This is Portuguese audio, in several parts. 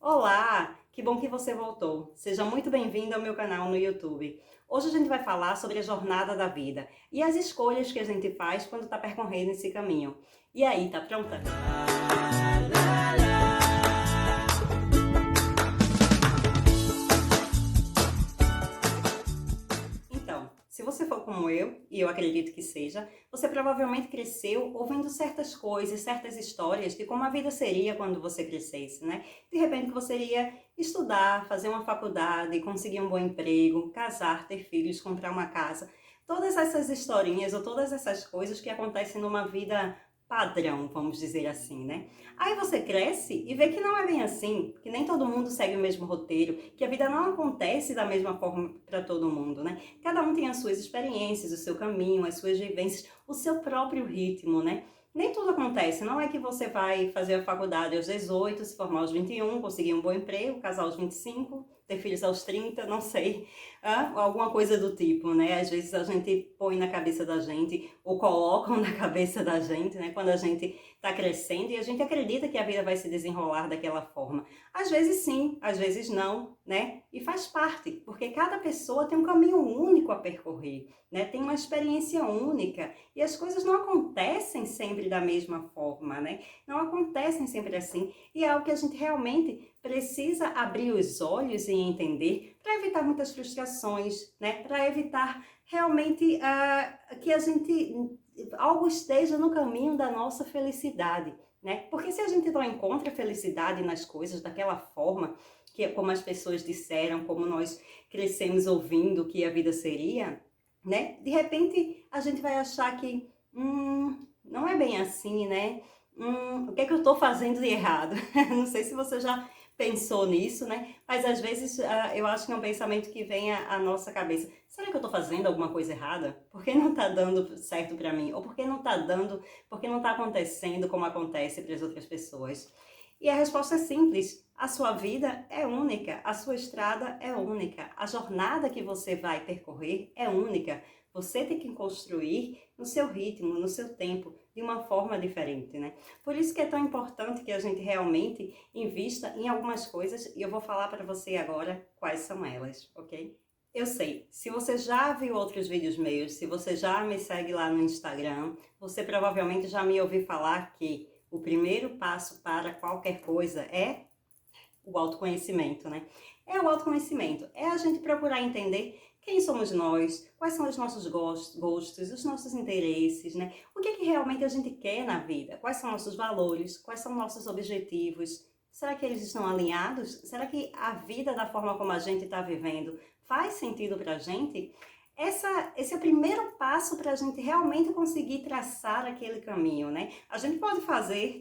Olá, que bom que você voltou. Seja muito bem-vindo ao meu canal no YouTube. Hoje a gente vai falar sobre a jornada da vida e as escolhas que a gente faz quando está percorrendo esse caminho. E aí, tá pronta? Então, se você for como eu, e eu acredito que seja, você provavelmente cresceu ouvindo certas coisas, certas histórias de como a vida seria quando você crescesse, né? De repente que você iria estudar, fazer uma faculdade, conseguir um bom emprego, casar, ter filhos, comprar uma casa. Todas essas historinhas ou todas essas coisas que acontecem numa vida padrão, vamos dizer assim, né? Aí você cresce e vê que não é bem assim, que nem todo mundo segue o mesmo roteiro, que a vida não acontece da mesma forma para todo mundo, né? Cada um tem as suas experiências, o seu caminho, as suas vivências, o seu próprio ritmo, né? Nem tudo acontece, não é que você vai fazer a faculdade aos 18, se formar aos 21, conseguir um bom emprego, casar aos 25, ter filhos aos 30, não sei, alguma coisa do tipo, né? Às vezes a gente põe na cabeça da gente, ou colocam na cabeça da gente, né? Quando a gente está crescendo e a gente acredita que a vida vai se desenrolar daquela forma. Às vezes sim, às vezes não, né? E faz parte, porque cada pessoa tem um caminho único a percorrer, né? Tem uma experiência única e as coisas não acontecem sempre da mesma forma, né? Não acontecem sempre assim e é algo que a gente realmente precisa abrir os olhos e entender para evitar muitas frustrações, né? Para evitar realmente que a gente algo esteja no caminho da nossa felicidade, né? Porque se a gente não encontra felicidade nas coisas daquela forma, que é como as pessoas disseram, como nós crescemos ouvindo que a vida seria, né? De repente a gente vai achar que não é bem assim, né? O que é que eu estou fazendo de errado? Não sei se você já pensou nisso, né? Mas às vezes eu acho que é um pensamento que vem à nossa cabeça. Será que eu estou fazendo alguma coisa errada? Por que não está dando certo para mim? Ou por que não está dando, por que não está acontecendo como acontece para as outras pessoas? E a resposta é simples. A sua vida é única, a sua estrada é única, a jornada que você vai percorrer é única. Você tem que construir no seu ritmo, no seu tempo, de uma forma diferente, né? Por isso que é tão importante que a gente realmente invista em algumas coisas e eu vou falar para você agora quais são elas, ok? Eu sei, se você já viu outros vídeos meus, se você já me segue lá no Instagram, você provavelmente já me ouviu falar que o primeiro passo para qualquer coisa é o autoconhecimento, né? É o autoconhecimento, é a gente procurar entender quem somos nós, quais são os nossos gostos, os nossos interesses, né? O que é que realmente a gente quer na vida, quais são nossos valores, quais são nossos objetivos, será que eles estão alinhados? Será que a vida da forma como a gente está vivendo faz sentido pra gente? Esse é o primeiro passo para a gente realmente conseguir traçar aquele caminho, né? A gente pode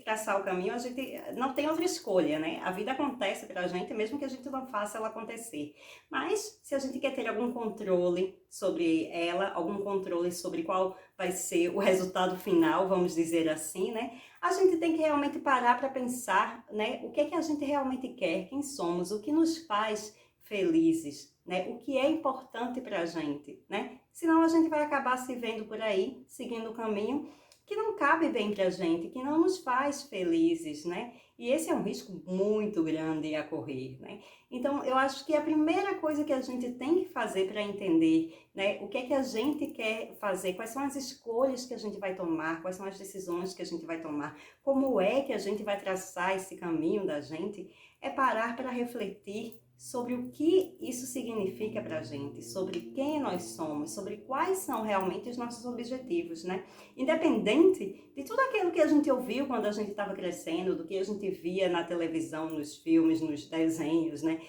traçar o caminho, a gente não tem outra escolha, né? A vida acontece para a gente, mesmo que a gente não faça ela acontecer. Mas, se a gente quer ter algum controle sobre ela, algum controle sobre qual vai ser o resultado final, vamos dizer assim, né? A gente tem que realmente parar para pensar, né? O que é que a gente realmente quer, quem somos, o que nos faz felizes, né? O que é importante para a gente, né? Senão a gente vai acabar se vendo por aí, seguindo o caminho que não cabe bem para a gente, que não nos faz felizes, né? E esse é um risco muito grande a correr, né? Então, eu acho que a primeira coisa que a gente tem que fazer para entender, né, o que é que a gente quer fazer, quais são as escolhas que a gente vai tomar, quais são as decisões que a gente vai tomar, como é que a gente vai traçar esse caminho da gente, é parar para refletir sobre o que isso significa para a gente, sobre quem nós somos, sobre quais são realmente os nossos objetivos, né? Independente de tudo aquilo que a gente ouviu quando a gente estava crescendo, do que a gente via na televisão, nos filmes, nos desenhos, né?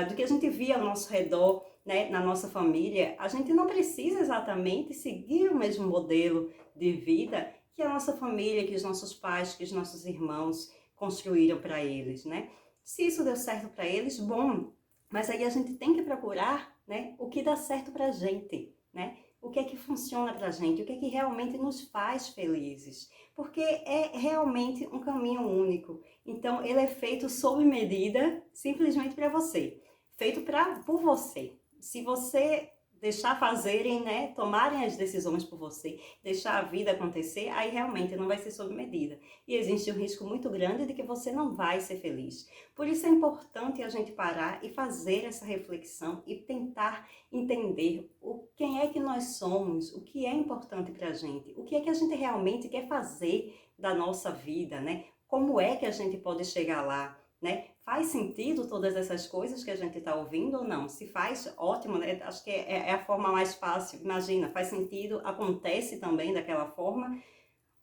Do que a gente via ao nosso redor, né? Na nossa família, a gente não precisa exatamente seguir o mesmo modelo de vida que a nossa família, que os nossos pais, que os nossos irmãos construíram para eles, né? Se isso deu certo para eles, bom, mas aí a gente tem que procurar, né, o que dá certo pra gente, né? O que é que funciona pra gente, o que é que realmente nos faz felizes. Porque é realmente um caminho único. Então, ele é feito sob medida, simplesmente para você. Feito por você. Se você deixar fazerem, né, tomarem as decisões por você, deixar a vida acontecer, aí realmente não vai ser sob medida. E existe um risco muito grande de que você não vai ser feliz. Por isso é importante a gente parar e fazer essa reflexão e tentar entender quem é que nós somos, o que é importante para a gente, o que é que a gente realmente quer fazer da nossa vida, né? Como é que a gente pode chegar lá? Né? Faz sentido todas essas coisas que a gente está ouvindo ou não? Se faz, ótimo, né? Acho que é a forma mais fácil. Imagina, faz sentido, acontece também daquela forma,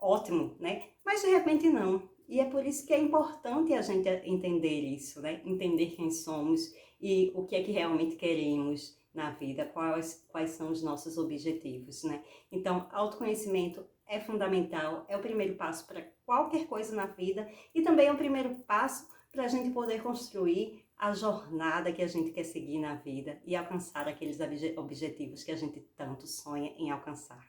ótimo, né? Mas de repente não. E é por isso que é importante a gente entender isso, né? Entender quem somos e o que é que realmente queremos na vida, quais são os nossos objetivos, né? Então, autoconhecimento é fundamental, é o primeiro passo para qualquer coisa na vida e também é o primeiro passo para a gente poder construir a jornada que a gente quer seguir na vida e alcançar aqueles objetivos que a gente tanto sonha em alcançar.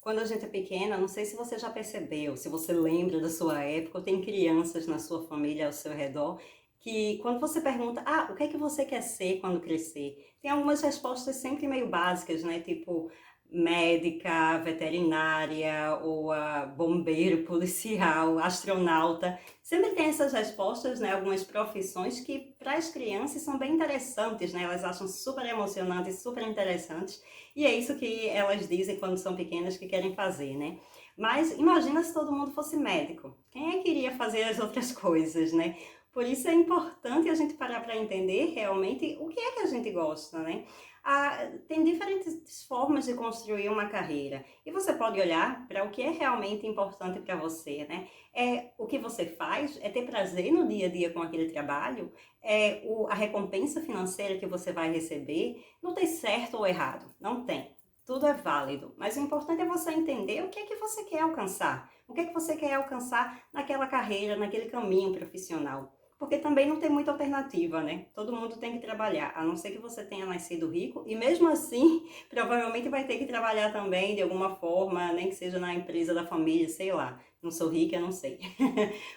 Quando a gente é pequena, não sei se você já percebeu, se você lembra da sua época, ou tem crianças na sua família ao seu redor, que quando você pergunta, o que é que você quer ser quando crescer? Tem algumas respostas sempre meio básicas, né? Tipo, médica, veterinária, ou bombeiro, policial, astronauta. Sempre tem essas respostas, né? Algumas profissões que para as crianças são bem interessantes, né? Elas acham super emocionantes, super interessantes. E é isso que elas dizem quando são pequenas que querem fazer, né? Mas imagina se todo mundo fosse médico. Quem é que iria fazer as outras coisas, né? Por isso é importante a gente parar para entender realmente o que é que a gente gosta, né? Tem diferentes formas de construir uma carreira e você pode olhar para o que é realmente importante para você, né? É o que você faz, é ter prazer no dia a dia com aquele trabalho, a recompensa financeira que você vai receber. Não tem certo ou errado, não tem. Tudo é válido, mas o importante é você entender o que é que você quer alcançar. O que é que você quer alcançar naquela carreira, naquele caminho profissional. Porque também não tem muita alternativa, né? Todo mundo tem que trabalhar, a não ser que você tenha nascido rico, e mesmo assim, provavelmente vai ter que trabalhar também de alguma forma, nem que seja na empresa da família, sei lá. Não sou rica, não sei.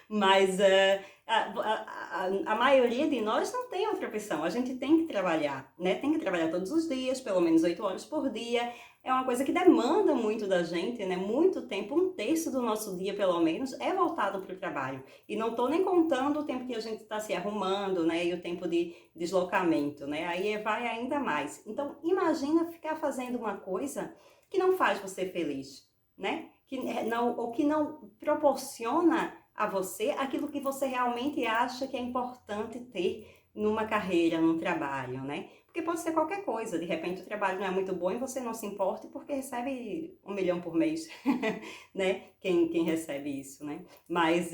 Mas a maioria de nós não tem outra opção. A gente tem que trabalhar, né? Tem que trabalhar todos os dias, pelo menos 8 horas por dia. É uma coisa que demanda muito da gente, né? Muito tempo, 1/3 do nosso dia, pelo menos, é voltado para o trabalho. E não estou nem contando o tempo que a gente está se arrumando, né? E o tempo de deslocamento, né? Aí vai ainda mais. Então, imagina ficar fazendo uma coisa que não faz você feliz, né? Que não proporciona a você aquilo que você realmente acha que é importante ter numa carreira, num trabalho, né? Porque pode ser qualquer coisa, de repente o trabalho não é muito bom e você não se importa porque recebe 1 milhão por mês, né? Quem recebe isso, né? Mas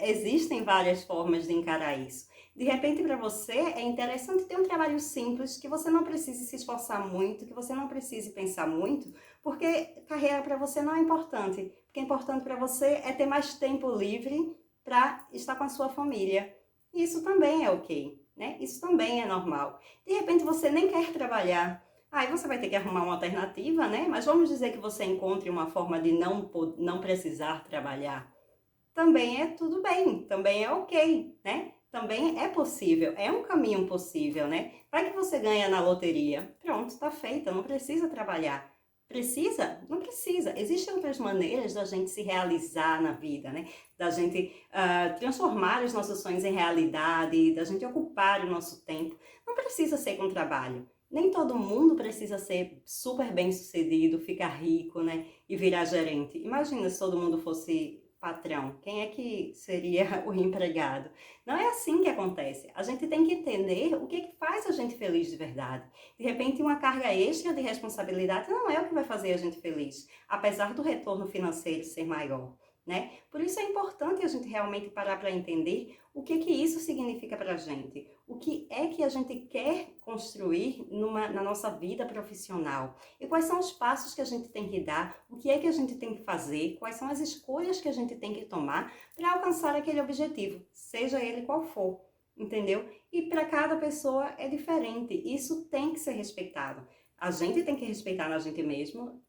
existem várias formas de encarar isso. De repente, para você, é interessante ter um trabalho simples, que você não precise se esforçar muito, que você não precise pensar muito, porque carreira para você não é importante. O que é importante para você é ter mais tempo livre para estar com a sua família. Isso também é ok, né? Isso também é normal. De repente, você nem quer trabalhar. Aí você vai ter que arrumar uma alternativa, né? Mas vamos dizer que você encontre uma forma de não precisar trabalhar. Também é tudo bem, também é ok, né? Também é possível, é um caminho possível, né? Vai que você ganha na loteria. Pronto, tá feita, não precisa trabalhar. Precisa? Não precisa. Existem outras maneiras da gente se realizar na vida, né? Da gente transformar os nossos sonhos em realidade, da gente ocupar o nosso tempo. Não precisa ser com trabalho. Nem todo mundo precisa ser super bem sucedido, ficar rico, né? E virar gerente. Imagina se todo mundo fosse patrão, quem é que seria o empregado? Não é assim que acontece. A gente tem que entender o que é que faz a gente feliz de verdade. De repente, uma carga extra de responsabilidade não é o que vai fazer a gente feliz, apesar do retorno financeiro ser maior, né? Por isso é importante a gente realmente parar para entender o que isso significa para a gente. O que é que a gente quer construir na nossa vida profissional? E quais são os passos que a gente tem que dar? O que é que a gente tem que fazer? Quais são as escolhas que a gente tem que tomar para alcançar aquele objetivo, seja ele qual for, entendeu? E para cada pessoa é diferente. Isso tem que ser respeitado. A gente tem que respeitar a gente mesmo.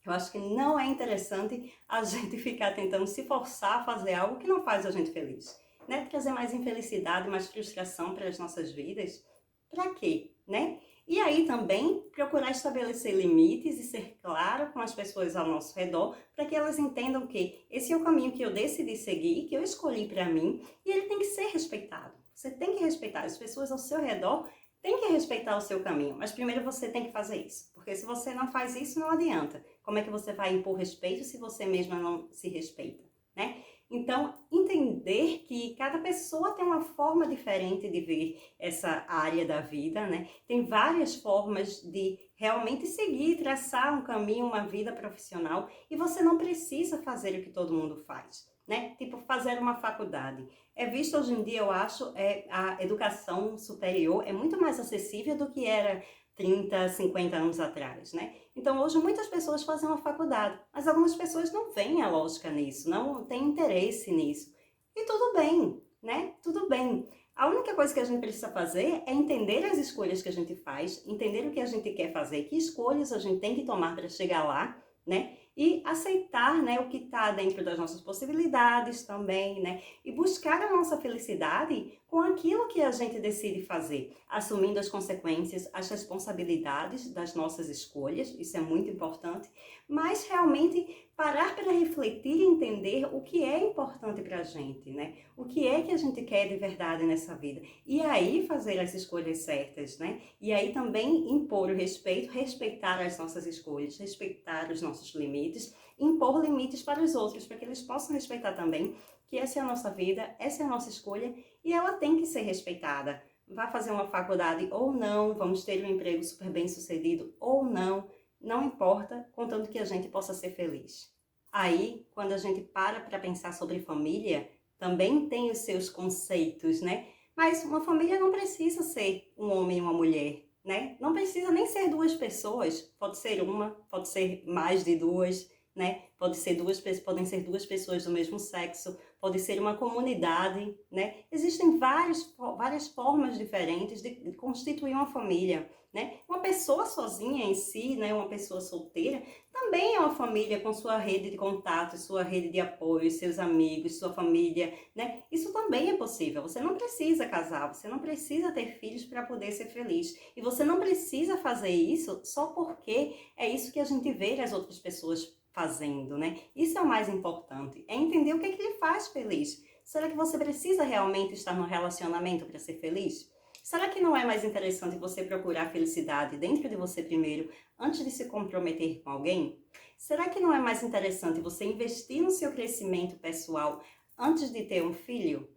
Eu acho que não é interessante a gente ficar tentando se forçar a fazer algo que não faz a gente feliz, né? Trazer mais infelicidade, mais frustração para as nossas vidas. Para quê, né? E aí também procurar estabelecer limites e ser claro com as pessoas ao nosso redor, para que elas entendam que esse é o caminho que eu decidi seguir, que eu escolhi para mim, e ele tem que ser respeitado. Você tem que respeitar, as pessoas ao seu redor têm que respeitar o seu caminho, mas primeiro você tem que fazer isso, porque se você não faz isso, não adianta. Como é que você vai impor respeito se você mesma não se respeita, né? Então, entender que cada pessoa tem uma forma diferente de ver essa área da vida, né? Tem várias formas de realmente seguir, traçar um caminho, uma vida profissional, e você não precisa fazer o que todo mundo faz, né? Tipo, fazer uma faculdade. É visto hoje em dia, eu acho, a educação superior é muito mais acessível do que era 30, 50 anos atrás, né? Então, hoje muitas pessoas fazem uma faculdade, mas algumas pessoas não veem a lógica nisso, não têm interesse nisso. E tudo bem, né? Tudo bem. A única coisa que a gente precisa fazer é entender as escolhas que a gente faz, entender o que a gente quer fazer, que escolhas a gente tem que tomar para chegar lá, né? E aceitar, né, o que está dentro das nossas possibilidades também, né? E buscar a nossa felicidade com aquilo que a gente decide fazer, assumindo as consequências, as responsabilidades das nossas escolhas, isso é muito importante, mas realmente parar para refletir e entender o que é importante para a gente, né? O que é que a gente quer de verdade nessa vida. E aí fazer as escolhas certas, né? E aí também impor o respeito, respeitar as nossas escolhas, respeitar os nossos limites, impor limites para os outros, para que eles possam respeitar também que essa é a nossa vida, essa é a nossa escolha e ela tem que ser respeitada. Vá fazer uma faculdade ou não, vamos ter um emprego super bem sucedido ou não, não importa, contanto que a gente possa ser feliz. Aí, quando a gente para pensar sobre família, também tem os seus conceitos, né? Mas uma família não precisa ser um homem e uma mulher, né? Não precisa nem ser duas pessoas, pode ser uma, pode ser mais de duas, né? Podem ser duas pessoas do mesmo sexo, pode ser uma comunidade, né? Existem várias formas diferentes de constituir uma família, né? Uma pessoa sozinha em si, né? Uma pessoa solteira, também é uma família com sua rede de contatos, sua rede de apoio, seus amigos, sua família, né? Isso também é possível. Você não precisa casar, você não precisa ter filhos para poder ser feliz. E você não precisa fazer isso só porque é isso que a gente vê as outras pessoas fazendo, né? Isso é o mais importante, é entender o que é que lhe faz feliz. Será que você precisa realmente estar no relacionamento para ser feliz? Será que não é mais interessante você procurar felicidade dentro de você primeiro, antes de se comprometer com alguém? Será que não é mais interessante você investir no seu crescimento pessoal antes de ter um filho?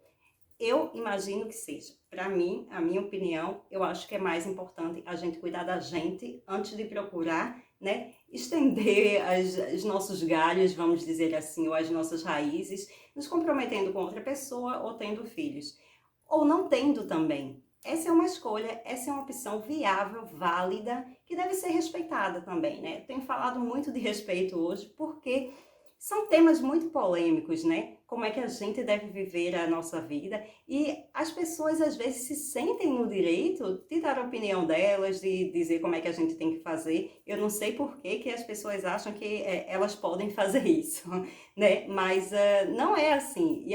Eu imagino que seja. Para mim, a minha opinião, eu acho que é mais importante a gente cuidar da gente antes de procurar, né, estender os nossos galhos, vamos dizer assim, ou as nossas raízes, nos comprometendo com outra pessoa ou tendo filhos. Ou não tendo também. Essa é uma escolha, essa é uma opção viável, válida, que deve ser respeitada também, né? Eu tenho falado muito de respeito hoje porque são temas muito polêmicos, né? Como é que a gente deve viver a nossa vida e as pessoas às vezes se sentem no direito de dar a opinião delas, de dizer como é que a gente tem que fazer. Eu não sei por que as pessoas acham que elas podem fazer isso, né? Mas não é assim. E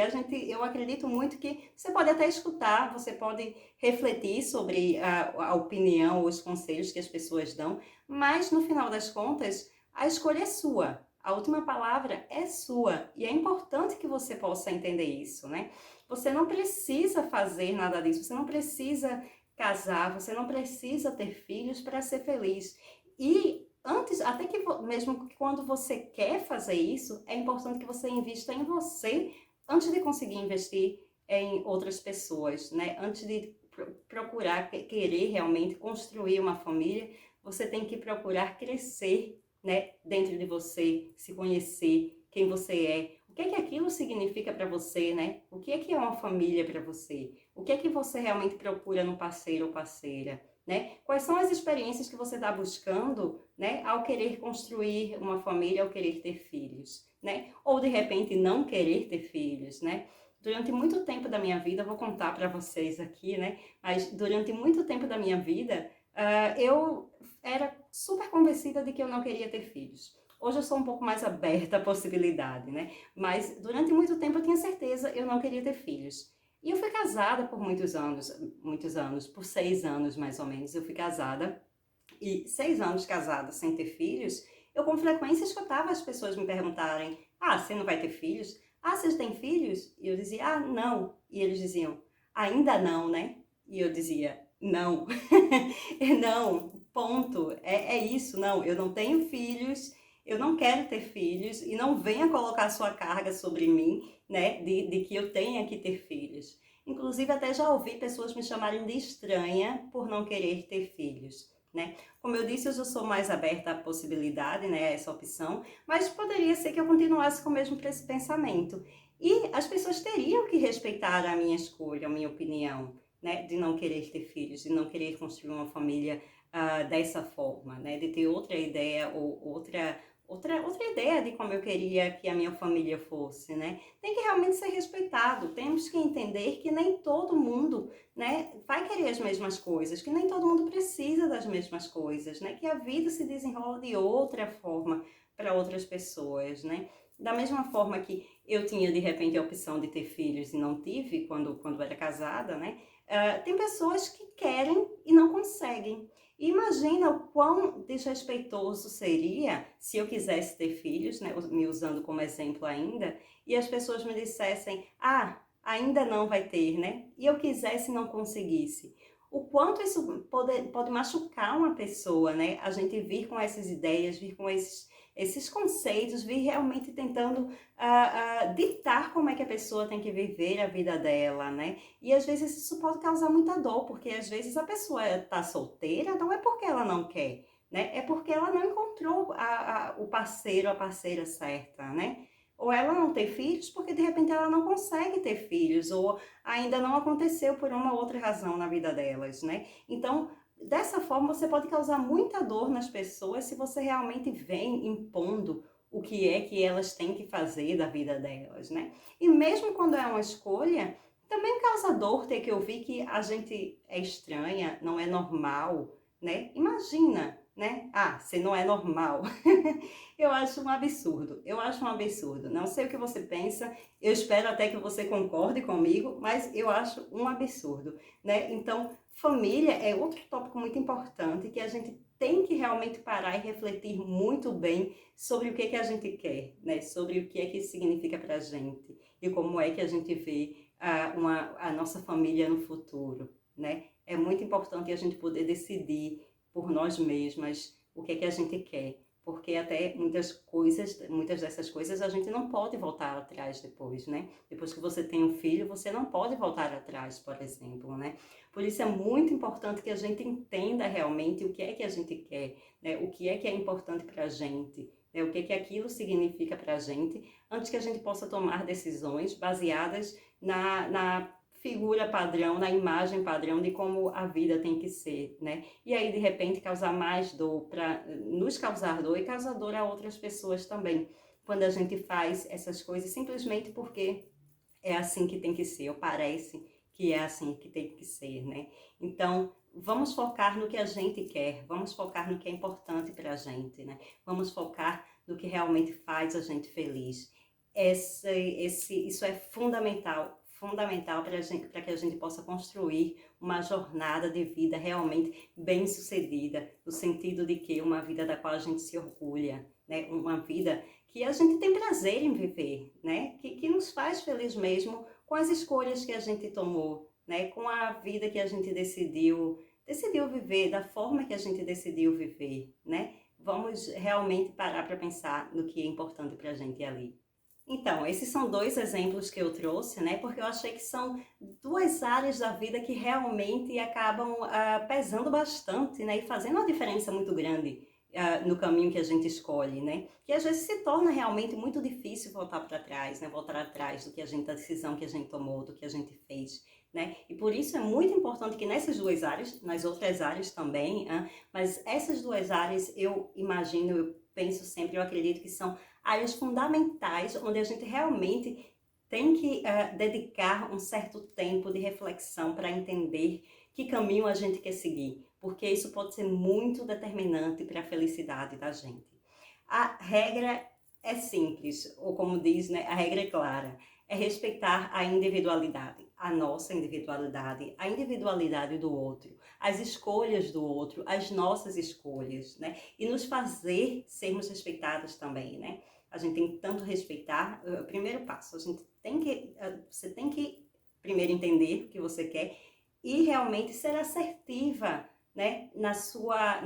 eu acredito muito que você pode até escutar, você pode refletir sobre a opinião, os conselhos que as pessoas dão, mas no final das contas, a escolha é sua. A última palavra é sua e é importante que você possa entender isso, né? Você não precisa fazer nada disso, você não precisa casar, você não precisa ter filhos para ser feliz. E antes, até que mesmo quando você quer fazer isso, é importante que você invista em você antes de conseguir investir em outras pessoas, né? Antes de procurar querer realmente construir uma família, você tem que procurar crescer, né, dentro de você, se conhecer, quem você é, o que é que aquilo significa para você, né? O que é uma família para você? O que é que você realmente procura no parceiro ou parceira, né? Quais são as experiências que você está buscando, né, ao querer construir uma família, ao querer ter filhos, né? Ou de repente não querer ter filhos, né? Durante muito tempo da minha vida, vou contar para vocês aqui, né? Mas durante muito tempo da minha vida, eu era super convencida de que eu não queria ter filhos. Hoje eu sou um pouco mais aberta à possibilidade, né? Mas durante muito tempo eu tinha certeza que eu não queria ter filhos. E eu fui casada por muitos anos, por 6 anos mais ou menos, eu fui casada. E 6 anos casada sem ter filhos, eu com frequência escutava as pessoas me perguntarem: "Ah, você não vai ter filhos? Ah, vocês têm filhos?" E eu dizia: "Ah, não." E eles diziam: "Ainda não, né?" E eu dizia: "Não, não, ponto. É isso, não, eu não tenho filhos, eu não quero ter filhos e não venha colocar sua carga sobre mim, né, de que eu tenha que ter filhos." Inclusive, até já ouvi pessoas me chamarem de estranha por não querer ter filhos, né. Como eu disse, eu já sou mais aberta à possibilidade, né, a essa opção, mas poderia ser que eu continuasse com o mesmo pensamento. E as pessoas teriam que respeitar a minha escolha, a minha opinião, né, de não querer ter filhos, de não querer construir uma família dessa forma, né, de ter outra ideia ou outra ideia de como eu queria que a minha família fosse, né. Tem que realmente ser respeitado, temos que entender que nem todo mundo, né, vai querer as mesmas coisas, que nem todo mundo precisa das mesmas coisas, né, que a vida se desenrola de outra forma para outras pessoas, né. Da mesma forma que eu tinha, de repente, a opção de ter filhos e não tive quando era casada, né, tem pessoas que querem e não conseguem. E imagina o quão desrespeitoso seria se eu quisesse ter filhos, né, me usando como exemplo ainda, e as pessoas me dissessem: "Ah, ainda não vai ter, né?" E eu quisesse e não conseguisse. O quanto isso pode machucar uma pessoa, né? A gente vir com essas ideias, vir com esses conceitos, vir realmente tentando ditar como é que a pessoa tem que viver a vida dela, né? E às vezes isso pode causar muita dor, porque às vezes a pessoa está solteira, não é porque ela não quer, né? É porque ela não encontrou o parceiro, a parceira certa, né? Ou ela não tem filhos porque de repente ela não consegue ter filhos, ou ainda não aconteceu por uma outra razão na vida delas, né? Então, dessa forma, você pode causar muita dor nas pessoas se você realmente vem impondo o que é que elas têm que fazer da vida delas, né? E mesmo quando é uma escolha, também causa dor ter que ouvir que a gente é estranha, não é normal, né? Imagina, né? Ah, você não é normal. Eu acho um absurdo, eu acho um absurdo. Não sei o que você pensa, eu espero até que você concorde comigo, mas eu acho um absurdo, né? Então, família é outro tópico muito importante que a gente tem que realmente parar e refletir muito bem sobre o que que a gente quer, né? Sobre o que é que isso significa pra gente e como é que a gente vê a nossa família no futuro, né? É muito importante a gente poder decidir por nós mesmas o que é que a gente quer, porque até muitas dessas coisas a gente não pode voltar atrás depois, né? Depois que você tem um filho, você não pode voltar atrás, por exemplo, né? Por isso é muito importante que a gente entenda realmente o que é que a gente quer, né? O que é importante para a gente, né? O que é que aquilo significa para a gente, antes que a gente possa tomar decisões baseadas na figura padrão, na imagem padrão de como a vida tem que ser, né? E aí, de repente, causar mais dor, para nos causar dor e causar dor a outras pessoas também, quando a gente faz essas coisas simplesmente porque é assim que tem que ser, ou parece que é assim que tem que ser, né? Então, vamos focar no que a gente quer, vamos focar no que é importante para a gente, né? Vamos focar no que realmente faz a gente feliz. Isso é fundamental, fundamental para que a gente possa construir uma jornada de vida realmente bem sucedida, no sentido de que uma vida da qual a gente se orgulha, né? Uma vida que a gente tem prazer em viver, né? Que nos faz feliz mesmo com as escolhas que a gente tomou, né? Com a vida que a gente decidiu viver, da forma que a gente decidiu viver, né? Vamos realmente parar para pensar no que é importante para a gente ali. Então, esses são 2 exemplos que eu trouxe, né, porque eu achei que são 2 áreas da vida que realmente acabam, pesando bastante, né, e fazendo uma diferença muito grande, no caminho que a gente escolhe, né. Que às vezes se torna realmente muito difícil voltar para trás, né, voltar atrás da decisão que a gente tomou, do que a gente fez, né. E por isso é muito importante que nessas 2 áreas, nas outras áreas também, mas essas 2 áreas eu imagino, eu penso sempre, eu acredito que são áreas fundamentais onde a gente realmente tem que dedicar um certo tempo de reflexão para entender que caminho a gente quer seguir, porque isso pode ser muito determinante para a felicidade da gente. A regra é simples, ou como diz, né, a regra é clara, é respeitar a individualidade. a nossa individualidade, a individualidade do outro, as escolhas do outro, as nossas escolhas, né? E nos fazer sermos respeitados também, né? A gente tem que tanto respeitar, o primeiro passo, você tem que primeiro entender o que você quer e realmente ser assertiva, né, na sua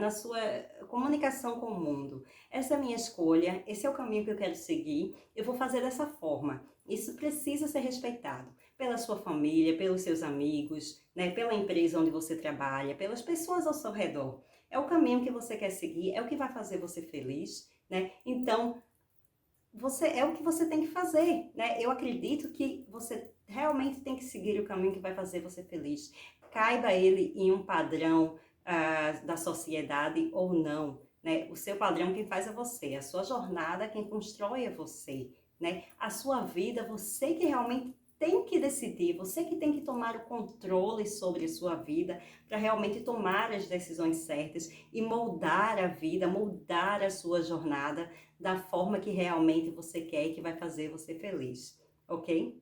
comunicação com o mundo. Essa é a minha escolha, esse é o caminho que eu quero seguir, eu vou fazer dessa forma. Isso precisa ser respeitado pela sua família, pelos seus amigos, né, pela empresa onde você trabalha, pelas pessoas ao seu redor. É o caminho que você quer seguir, é o que vai fazer você feliz, né? Então, é o que você tem que fazer, né? Eu acredito que você realmente tem que seguir o caminho que vai fazer você feliz. Caiba ele em um padrão da sociedade ou não, né? O seu padrão quem faz é você, a sua jornada quem constrói é você, né? A sua vida, você que realmente tem que decidir, você que tem que tomar o controle sobre a sua vida para realmente tomar as decisões certas e moldar a vida, moldar a sua jornada da forma que realmente você quer e que vai fazer você feliz, ok?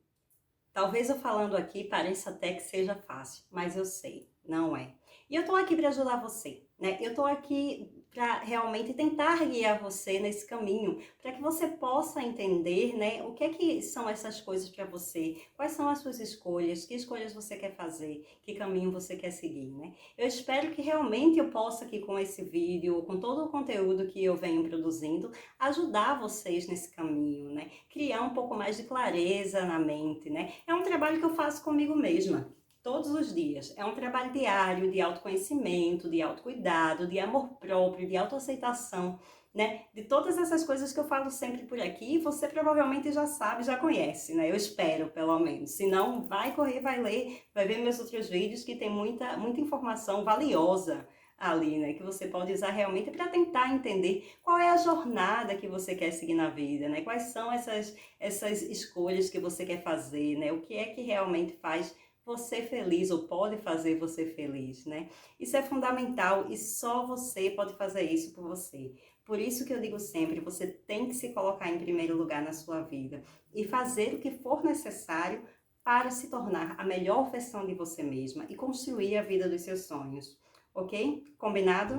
Talvez eu falando aqui pareça até que seja fácil, mas eu sei, não é. E eu tô aqui para ajudar você, né? Eu tô aqui para realmente tentar guiar você nesse caminho, para que você possa entender, né, o que é que são essas coisas para você, quais são as suas escolhas, que escolhas você quer fazer, que caminho você quer seguir, né? Eu espero que realmente eu possa aqui com esse vídeo, com todo o conteúdo que eu venho produzindo, ajudar vocês nesse caminho, né? Criar um pouco mais de clareza na mente, né? É um trabalho que eu faço comigo mesma, todos os dias. É um trabalho diário de autoconhecimento, de autocuidado, de amor próprio, de autoaceitação, né? De todas essas coisas que eu falo sempre por aqui, você provavelmente já sabe, já conhece, né? Eu espero, pelo menos. Se não, vai correr, vai ler, vai ver meus outros vídeos que tem muita informação valiosa ali, né, que você pode usar realmente para tentar entender qual é a jornada que você quer seguir na vida, né? Quais são essas escolhas que você quer fazer, né? O que é que realmente faz você feliz ou pode fazer você feliz, né? Isso é fundamental e só você pode fazer isso por você. Por isso que eu digo sempre, você tem que se colocar em primeiro lugar na sua vida e fazer o que for necessário para se tornar a melhor versão de você mesma e construir a vida dos seus sonhos. Ok? Combinado?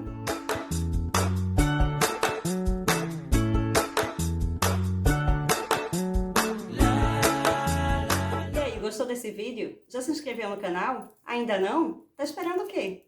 E aí, gostou desse vídeo? Já se inscreveu no canal? Ainda não? Tá esperando o quê?